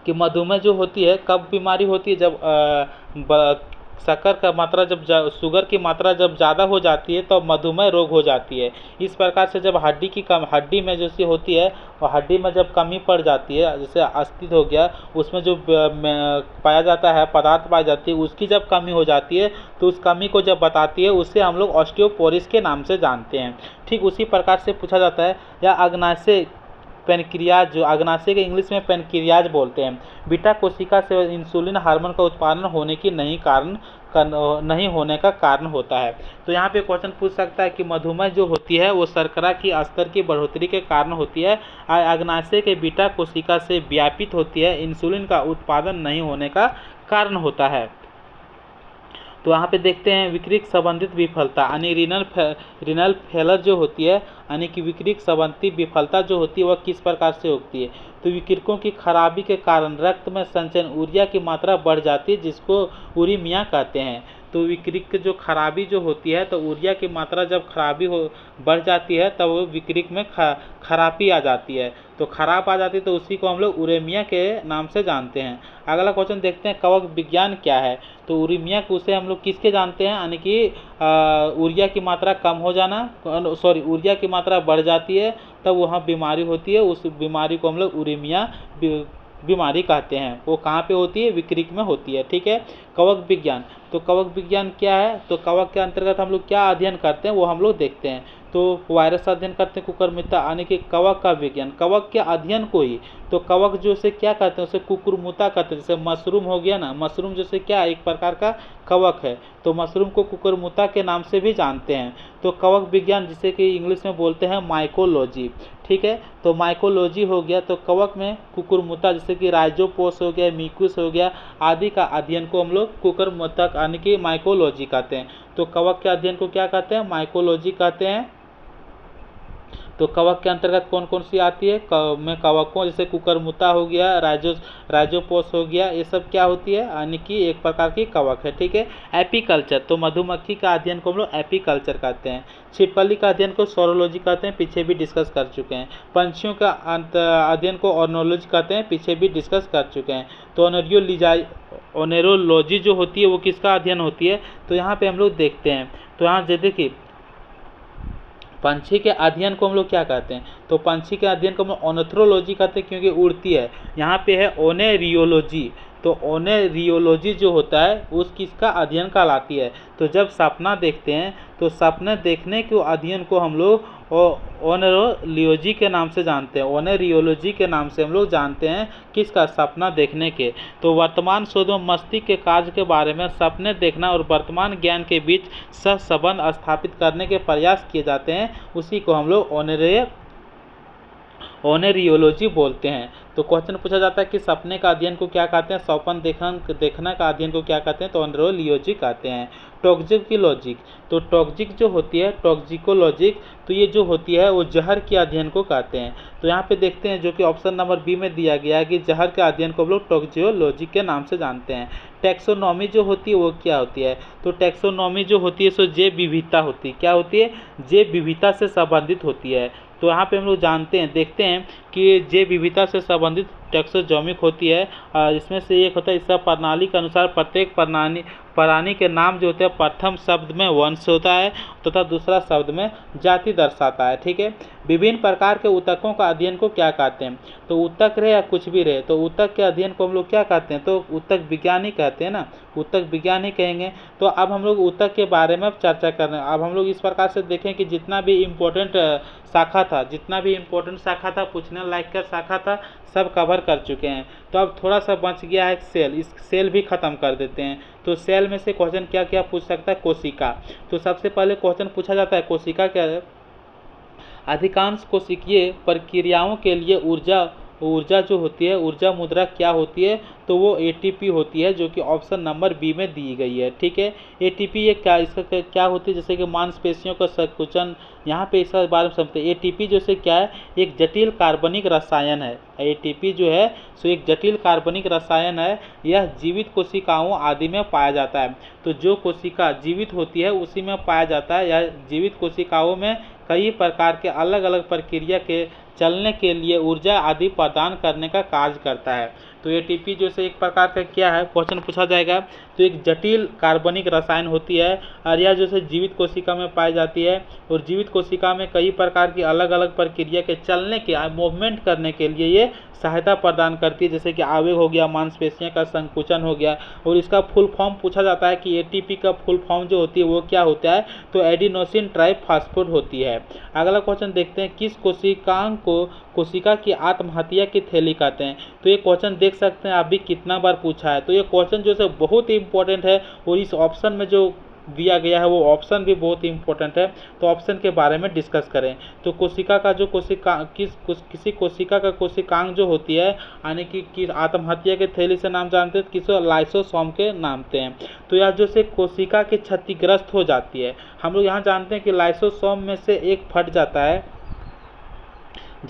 कि मधुमेह जो होती है कब बीमारी होती है? जब शक्कर का मात्रा शुगर की मात्रा जब ज़्यादा हो जाती है तो मधुमेह रोग हो जाती है। इस प्रकार से जब हड्डी में जैसी होती है और हड्डी में जब कमी पड़ जाती है, जैसे अस्थित्व हो गया, उसमें जो पाया जाता है पदार्थ पाई जाती है, उसकी जब कमी हो जाती है तो उस कमी को जब बताती है उसे हम लोग ऑस्टियोपोरिस के नाम से जानते हैं। ठीक उसी प्रकार से पूछा जाता है या अग्नाशय पेनक्रियाज, जो अग्नाशय के इंग्लिश में पेनक्रियाज बोलते हैं, बीटा कोशिका से इंसुलिन हार्मोन का उत्पादन होने की नहीं होने का कारण होता है। तो यहाँ पे क्वेश्चन पूछ सकता है कि मधुमेह जो होती है वो शर्करा की स्तर की बढ़ोतरी के कारण होती है, अग्नाशय के बीटा कोशिका से व्यापित होती है, इंसुलिन का उत्पादन नहीं होने का कारण होता है। तो यहाँ पे देखते हैं विकृत संबंधित विफलता, यानी रीनल फेलर जो होती है, यानी कि विकृत संबंधित विफलता जो होती है वह किस प्रकार से होती है? तो विकृकों की खराबी के कारण रक्त में संचयन यूरिया की मात्रा बढ़ जाती है, जिसको यूरीमिया कहते हैं। तो विकृत की जो खराबी जो होती है, तो यूरिया की मात्रा जब खराबी बढ़ जाती है तब वो विकृत में खराबी आ जाती है, तो खराब आ जाती है, तो उसी को हम लोग यूरेमिया के नाम से जानते हैं। अगला क्वेश्चन देखते हैं कवक विज्ञान क्या है? तो यूरेमिया को उसे हम लोग किसके जानते हैं? यानी कि यूरिया की मात्रा कम हो जाना, यूरिया की मात्रा बढ़ जाती है तब वहाँ बीमारी होती है, उस बीमारी को हम लोग यूरेमिया बीमारी कहते हैं। वो कहाँ पे होती है? विकृत में होती है। ठीक है, कवक विज्ञान तो कवक विज्ञान क्या है, तो कवक के अंतर्गत हम लोग क्या अध्ययन करते हैं वो हम लोग देखते हैं। तो वायरस अध्ययन करते हैं, कुकुरमुत्ता यानी कि कवक का विज्ञान, कवक के अध्ययन को ही, तो कवक जो से क्या कहते हैं उसे कुकुरमुत्ता कहते हैं। जैसे मशरूम हो गया ना, मशरूम जैसे क्या एक प्रकार का कवक है, तो मशरूम को कुकुरमुत्ता के नाम से भी जानते हैं। तो कवक विज्ञान जिसे कि इंग्लिश में बोलते हैं माइकोलॉजी, ठीक है। तो माइकोलॉजी हो गया, तो कवक में कुकुरमुत्ता जैसे कि राइजोपोस हो गया, म्यूकस हो गया आदि का अध्ययन को हम लोग कुकुरमुत्ता यानी कि माइकोलॉजी कहते हैं। तो कवक के अध्ययन को क्या कहते हैं, माइकोलॉजी कहते हैं। तो कवक के अंतर्गत कौन कौन सी आती है, में कवकों जैसे कुकुरमुत्ता हो गया, राइजोपोस हो गया, ये सब क्या होती है यानी कि एक प्रकार की कवक है, ठीक है। एपीकल्चर, तो मधुमक्खी का अध्ययन को हम लोग एपीकल्चर कहते हैं। छिपकली का अध्ययन को सोरोलॉजी कहते हैं, पीछे भी डिस्कस कर चुके हैं। पंछियों का अध्ययन को ऑर्नोलॉजी कहते हैं, पीछे भी डिस्कस कर चुके हैं। तो ओनेरोलॉजी जो होती है वो किसका अध्ययन होती है, तो यहाँ पे हम लोग देखते हैं। तो यहाँ देखिए पंछी के अध्ययन को हम लोग क्या कहते हैं, तो पंछी के अध्ययन को हम लोग ऑर्निथोलॉजी कहते हैं क्योंकि उड़ती है। यहाँ पे है ओनेरियोलॉजी, तो ओनेरियोलॉजी जो होता है उस किसका अध्ययन कहलाती है। तो जब सपना देखते हैं तो सपने देखने के अध्ययन को हम लोग ओनेरियोलॉजी के नाम से जानते हैं। ओनेरियोलॉजी के नाम से हम लोग जानते हैं किसका, सपना देखने के। तो वर्तमान शोधों मस्तिष्क के कार्य के बारे में सपने देखना और वर्तमान ज्ञान के बीच सहसंबंध स्थापित करने के प्रयास किए जाते हैं, उसी को हम लोग ओनेरियोलॉजी बोलते हैं। तो क्वेश्चन पूछा जाता है कि सपने का अध्ययन को क्या कहते हैं, स्वप्न देखना का अध्ययन को क्या कहते हैं, तो ओनेरियोलॉजी कहते हैं। टॉक्सिकोलॉजिक, तो टॉक्सिक जो होती है, टॉक्सिकोलॉजिक, तो ये जो होती है वो जहर के अध्ययन को कहते हैं। तो यहाँ पे देखते हैं जो कि ऑप्शन नंबर बी में दिया गया है कि जहर के अध्ययन को हम लोग टॉक्सिकोलॉजी के नाम से जानते हैं। टैक्सोनॉमी जो होती है वो क्या होती है, तो टैक्सोनॉमी जो होती है सो जैव विविधता होती है, क्या होती है, जैव विविधता से संबंधित होती है। तो यहाँ पे हम लोग जानते हैं, देखते हैं कि जैव विविधता से संबंधित टैक्सोनॉमिक होती है। इसमें से एक होता है इसका प्रणाली के अनुसार प्रत्येक प्राणी के नाम जो होते हैं प्रथम शब्द में वंश होता है तथा दूसरा शब्द में जाति दर्शाता है, ठीक है। विभिन्न प्रकार के ऊतकों का अध्ययन को क्या कहते हैं, तो ऊतक रहे या कुछ भी रहे, तो ऊतक के अध्ययन को हम लोग क्या कहते हैं, तो ऊतक विज्ञान ही कहते हैं ना, ऊतक विज्ञान ही कहेंगे। तो अब हम लोग ऊतक के बारे में चर्चा कर रहे हैं। अब हम लोग इस प्रकार से देखें कि जितना भी इम्पोर्टेंट शाखा था पूछने लायक का शाखा था सब कवर कर चुके हैं। तो अब थोड़ा सा बच गया है सेल, इस सेल भी खत्म कर देते हैं। तो सेल में से क्वेश्चन क्या क्या पूछ सकता है, कोशिका। तो सबसे पहले क्वेश्चन पूछा जाता है कोशिका क्या है, अधिकांश कोशिकीय प्रक्रियाओं के लिए ऊर्जा जो होती है, ऊर्जा मुद्रा क्या होती है, तो वो एटीपी होती है, जो कि ऑप्शन नंबर बी में दी गई है, ठीक है। एटीपी ये क्या, इसका क्या होती है, जैसे कि मांसपेशियों का संकुचन, यहाँ पे इसके बारे में समझते हैं। एटीपी जैसे क्या है, एक जटिल कार्बनिक रसायन है। एटीपी जो है सो एक जटिल कार्बनिक रसायन है, यह जीवित कोशिकाओं आदि में पाया जाता है। तो जो कोशिका जीवित होती है उसी में पाया जाता है। यह जीवित कोशिकाओं में कई प्रकार के अलग अलग प्रक्रिया के चलने के लिए ऊर्जा आदि प्रदान करने का कार्य करता है। तो एटीपी जो से एक प्रकार का क्या है, क्वेश्चन पूछा जाएगा, तो एक जटिल कार्बनिक रसायन होती है और यह जो से जीवित कोशिका में पाई जाती है और जीवित कोशिका में कई प्रकार की अलग अलग प्रक्रिया के चलने के मूवमेंट करने के लिए ये सहायता प्रदान करती है, जैसे कि आवेग हो गया, मांसपेशियों का संकुचन हो गया। और इसका फुल फॉर्म पूछा जाता है कि एटीपी का फुल फॉर्म जो होती है वो क्या होता है, तो एडिनोसिन ट्राइफॉस्फेट होती है। अगला क्वेश्चन देखते हैं, किस कोशिकांग को कोशिका की आत्महत्या की थैली कहते हैं। तो ये क्वेश्चन देख सकते हैं आप भी कितना बार पूछा है। तो ये क्वेश्चन जो है बहुत ही इंपॉर्टेंट है और इस ऑप्शन में जो दिया गया है वो ऑप्शन भी बहुत ही इंपॉर्टेंट है। तो ऑप्शन के बारे में डिस्कस करें। तो कोशिका का जो किसी कोशिका का कोशिकांग जो होती है यानी कि आत्महत्या के थैली से नाम जानते हैं, किसी लाइसोसोम के नाम से हैं। तो यह जो से कोशिका की क्षतिग्रस्त हो जाती है, हम लोग यहाँ जानते हैं कि लाइसोसोम में से एक फट जाता है।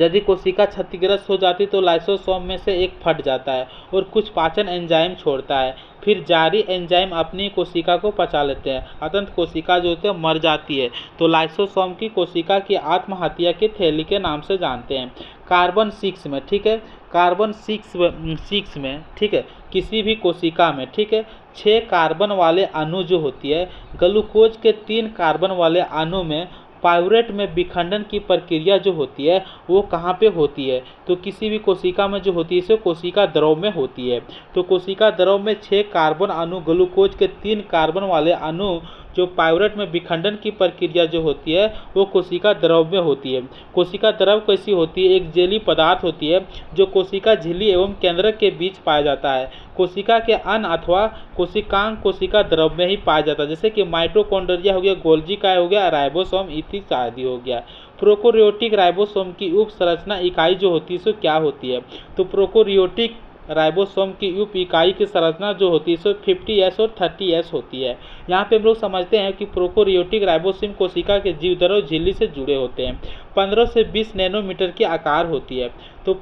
यदि कोशिका क्षतिग्रस्त हो जाती तो लाइसोसोम में से एक फट जाता है और कुछ पाचन एंजाइम छोड़ता है, फिर जारी एंजाइम अपनी कोशिका को पचा लेते हैं, अतंत कोशिका जो होती है मर जाती है। तो लाइसोसोम की कोशिका की आत्महत्या की थैली के नाम से जानते हैं। कार्बन 6 में, ठीक है, कार्बन 6 में, ठीक है, किसी भी कोशिका में, ठीक है, 6 कार्बन वाले अणु जो होती है, ग्लूकोज के 3 कार्बन वाले अणु में पाइरूवेट में विखंडन की प्रक्रिया जो होती है वो कहाँ पे होती है? तो किसी भी कोशिका में जो होती है इसे कोशिका द्रव में होती है। तो कोशिका द्रव में 6 कार्बन अणु, ग्लूकोज के 3 कार्बन वाले अणु जो पाइरूवेट में विखंडन की प्रक्रिया जो होती है वो कोशिका द्रव में होती है। कोशिका द्रव कैसी होती है? एक जेली पदार्थ होती है जो कोशिका झिल्ली एवं केंद्रक के बीच पाया जाता है। कोशिका के अन्न अथवा कोशिकांग कोशिका द्रव में ही पाया जाता है, जैसे कि माइटोकॉन्ड्रिया हो गया, गोल्जी काय हो गया, राइबोसोम इत्यादि आदि हो गया। प्रोकैरियोटिक राइबोसोम की उप संरचना इकाई जो होती है सो क्या होती है? तो प्रोकैरियोटिक राइबोसोम की उप इकाई की संरचना जो होती है सो 50S और 30S होती है। यहाँ पे हम लोग समझते हैं कि प्रोकैरियोटिक राइबोसोम कोशिका के जीवद्रव झिल्ली से जुड़े होते हैं। 15 से 20 नैनोमीटर की आकार होती है। तो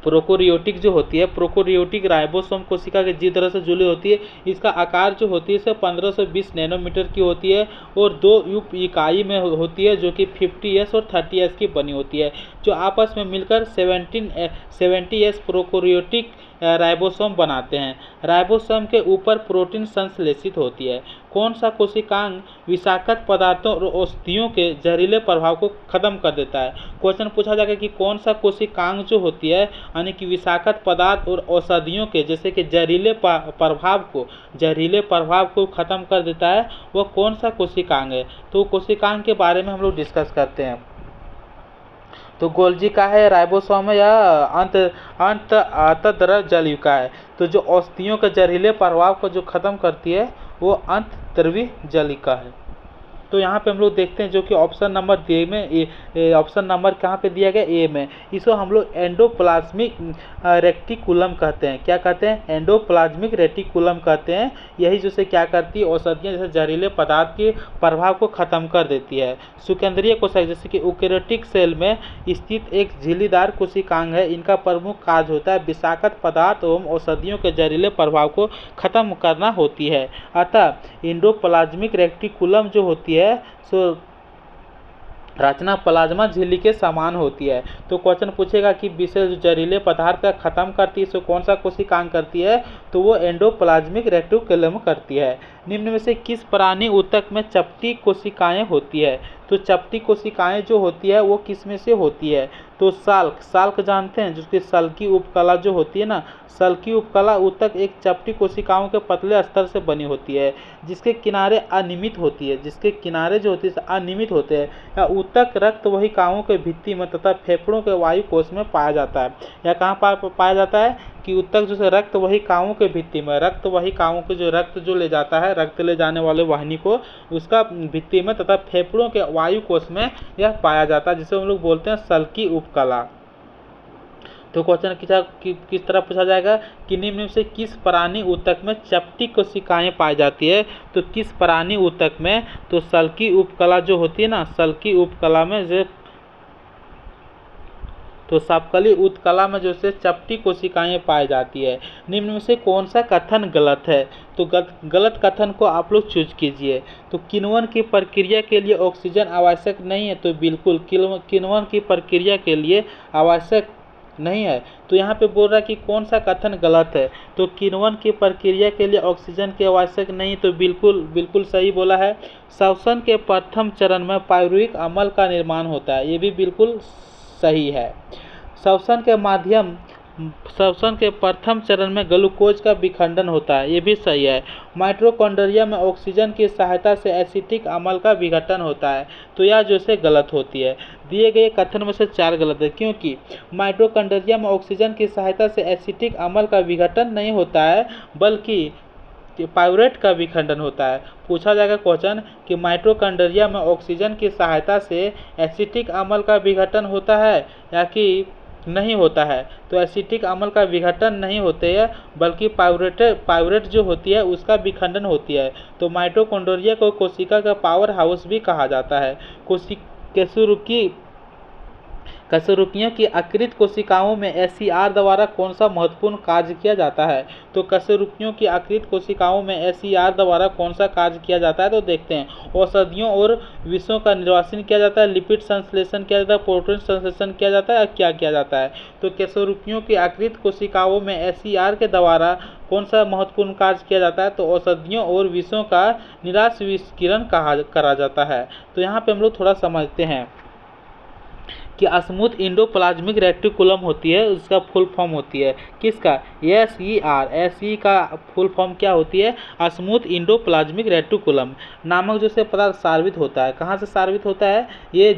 प्रोकैरियोटिक जो होती है, प्रोकैरियोटिक राइबोसोम कोशिका के जीवद्रव से जुड़ी होती है। इसका आकार जो होती है 15 से 20 नैनोमीटर की होती है और 2 उप इकाई में होती है जो कि 50S और 30S की बनी होती है, जो आपस में मिलकर 70S प्रोकैरियोटिक राइबोसोम बनाते हैं। राइबोसोम के ऊपर प्रोटीन संश्लेषित होती है। कौन सा कोशिकांग विषाक्त पदार्थों और औषधियों के जहरीले प्रभाव को खत्म कर देता है? क्वेश्चन पूछा जाएगा कि कौन सा कोशिकांग जो होती है यानी कि विषाक्त पदार्थ और औषधियों के जैसे कि जहरीले प्रभाव को खत्म कर देता है, वह कौन सा कोशिकांग है? तो कोशिकांग के बारे में हम लोग डिस्कस करते हैं। तो गोल्जी का है, राइबोसोम है या अंतःद्रव्य जलयुका है? तो जो औषधियों के जहरीले प्रभाव को जो खत्म करती है वो अंतःद्रव्य जलयुका है। तो यहाँ पे हम लोग देखते हैं जो कि ऑप्शन नंबर ए में, ऑप्शन नंबर कहाँ पे दिया गया? ए में। इसको हम लोग एंडोप्लाज्मिक रेटिकुलम कहते हैं। क्या कहते हैं? एंडोप्लाज्मिक रेटिकुलम कहते हैं। यही जो से क्या करती है? औषधियाँ जैसे जहरीले पदार्थ के प्रभाव को खत्म कर देती है। सुकेंद्रीय कोशिका जैसे कि यूकेरियोटिक सेल में स्थित एक झिल्लीदार कोशिकांग है। इनका प्रमुख कार्य होता है विषाक्त पदार्थ एवं औषधियों के जहरीले प्रभाव को खत्म करना होती है। अतः एंडोप्लाज्मिक रेटिकुलम जो होती है सो रचना प्लाज्मा झिल्ली के समान होती है। तो क्वेश्चन पूछेगा कि विशेष जहरीले पदार्थ का खत्म करती है सो कौन सा कोशिकांग करती है? तो वो एंडोप्लाज्मिक रेटिकुलम करती है। निम्न में से किस प्राणी ऊतक में चपटी कोशिकाएं होती है? तो चपटी कोशिकाएं जो होती है वो किस में से होती है? तो साल्क जानते हैं, जिसकी सल्की उपकला जो होती है ना, सल्की उपकला ऊतक एक चपटी कोशिकाओं के पतले स्तर से बनी होती है जिसके किनारे अनियमित होती है, जिसके किनारे जो होती है अनियमित होते हैं। या ऊतक रक्त वाहिकाओं के भित्ति में तथा फेफड़ों के वायु कोष में पाया जाता है। या कहाँ पाया जाता है? कि ऊतक जो है रक्त वाहिकाओं के भित्ति में, रक्त वाहिकाओं के जो रक्त जो ले जाता है, रक्त ले जाने वाले वाहिनी को, उसका भित्ति में तथा फेफड़ों के वायु कोष में यह पाया जाता है, जिसे हम लोग बोलते हैं सल्की उपकला। तो क्वेश्चन किस तरह पूछा जाएगा कि निम्न में से किस प्राणी ऊतक में चपटी कोशिकाएं पाई जाती है? तो किस प्राणी ऊतक में? तो सल्की उपकला जो होती है ना, सल्की उपकला में जो तो सपकली उत्कला में जो से चपटी कोशिकाएं पाई जाती है। निम्न में से कौन सा कथन गलत है? तो गलत कथन को आप लोग चूज कीजिए। तो किण्वन की प्रक्रिया के लिए ऑक्सीजन आवश्यक नहीं है, तो बिल्कुल किण्वन की प्रक्रिया के लिए आवश्यक नहीं है। तो यहाँ पे बोल रहा है कि कौन सा कथन गलत है? तो किण्वन की प्रक्रिया के लिए ऑक्सीजन की आवश्यक नहीं, तो बिल्कुल सही बोला है। श्वसन के प्रथम चरण में पाइरूविक अम्ल का निर्माण होता है, ये भी बिल्कुल सही है। श्वसन के प्रथम चरण में ग्लूकोज का विखंडन होता है, ये भी सही है। माइटोकॉन्ड्रिया में ऑक्सीजन की सहायता से एसिटिक अम्ल का विघटन होता है, तो यह जो से गलत होती है। दिए गए कथन में से 4 गलत है, क्योंकि माइटोकॉन्ड्रिया में ऑक्सीजन की सहायता से एसिटिक अम्ल का विघटन नहीं होता है, बल्कि पाइरूवेट का विखंडन होता है। पूछा जाएगा क्वेश्चन कि माइटोकॉन्ड्रिया में ऑक्सीजन की सहायता से एसिटिक अम्ल का विघटन होता है या कि नहीं होता है? तो एसिटिक अम्ल का विघटन नहीं होते है, बल्कि पाइरूवेट जो होती है उसका विखंडन होती है। तो माइटोकॉन्ड्रिया को कोशिका का पावर हाउस भी कहा जाता है। कशेरुकियों की अकृत कोशिकाओं में एसईआर द्वारा कौन सा महत्वपूर्ण कार्य किया जाता है? तो कशेरुकियों की अकृत कोशिकाओं में एसईआर द्वारा कौन सा कार्य किया जाता है? तो देखते हैं। औषधियों और विषों का निर्वासन किया जाता है, लिपिड संश्लेषण किया जाता है, प्रोटीन संश्लेषण किया जाता है, क्या किया जाता है? तो कशेरुकियों की अकृत कोशिकाओं में एसईआर के द्वारा कौन सा महत्वपूर्ण कार्य किया जाता है? तो औषधियों और विषों का निराशविष्किरण करा जाता है। तो यहाँ पे हम लोग थोड़ा समझते हैं कि स्मूथ इंडोप्लाज्मिक रेटिकुलम होती है, उसका फुल फॉर्म होती है किसका? एसईआर। एसई का फुल फॉर्म क्या होती है? स्मूथ इंडोप्लाज्मिक रेटिकुलम नामक जो से पदार्थ सार्वित होता है। कहाँ से सार्वित होता है? ये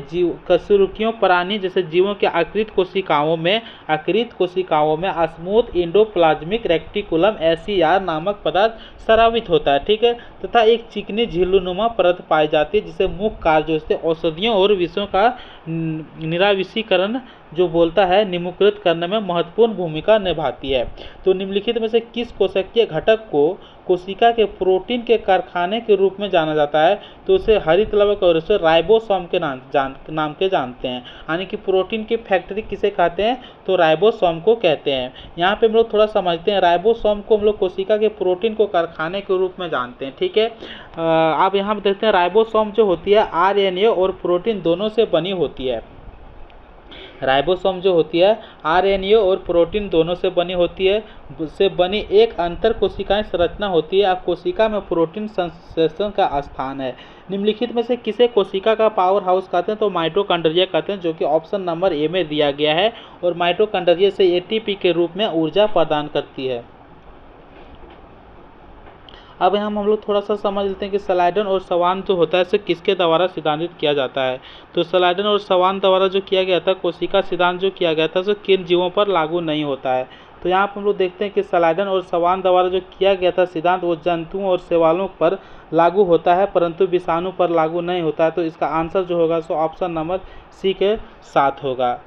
कशेरुकियों प्राणी जैसे जीवों के अकृत कोशिकाओं में स्मूथ इंडोप्लाज्मिक रेटिकुलम एसईआर नामक पदार्थ स्रावित होता है। ठीक है, तथा एक चिकनी झिल्लीनुमा परत पाई जाती है जिसे मुख्य कार्य जो औषधियों और विषयों का निराविषीकरण जो बोलता है निम्नीकृत करने में महत्वपूर्ण भूमिका निभाती है। तो निम्नलिखित में से किस कोशिकीय घटक को कोशिका के प्रोटीन के कारखाने के रूप में जाना जाता है? तो उसे हरित लवक और उसे राइबोसोम के नाम के जानते हैं। यानी कि प्रोटीन की फैक्ट्री किसे कहते हैं? तो राइबोसोम को कहते हैं। यहाँ पे हम लोग थोड़ा समझते हैं। राइबोसोम को हम लोग कोशिका के प्रोटीन को कारखाने के रूप में जानते हैं। ठीक है, अब यहाँ पे देखते हैं राइबोसोम जो होती है आरएनए और प्रोटीन दोनों से बनी होती है। राइबोसोम जो होती है आरएनए और प्रोटीन दोनों से बनी होती है, से बनी एक अंतर कोशिकाएं संरचना होती है। अब कोशिका में प्रोटीन संश्लेषण का स्थान है। निम्नलिखित में से किसे कोशिका का पावर हाउस कहते हैं? तो माइटोकॉन्ड्रिया कहते हैं, जो कि ऑप्शन नंबर ए में दिया गया है। और माइटोकॉन्ड्रिया से एटीपी के रूप में ऊर्जा प्रदान करती है। अब यहाँ हम लोग थोड़ा सा समझ लेते हैं कि स्लाइडन और सवान जो होता है इसे किसके द्वारा सिद्धांतित किया जाता है? तो स्लाइडन और सवान द्वारा जो किया गया था कोशिका सिद्धांत जो किया गया था सो किन जीवों पर लागू नहीं होता है? तो यहाँ पर हम लोग देखते हैं कि स्लाइडन और सवान द्वारा जो किया गया था सिद्धांत वो जंतुओं और शैवालों पर लागू होता है, परंतु विषाणु पर लागू नहीं होता है। तो इसका आंसर जो होगा सो ऑप्शन नंबर सी के साथ होगा।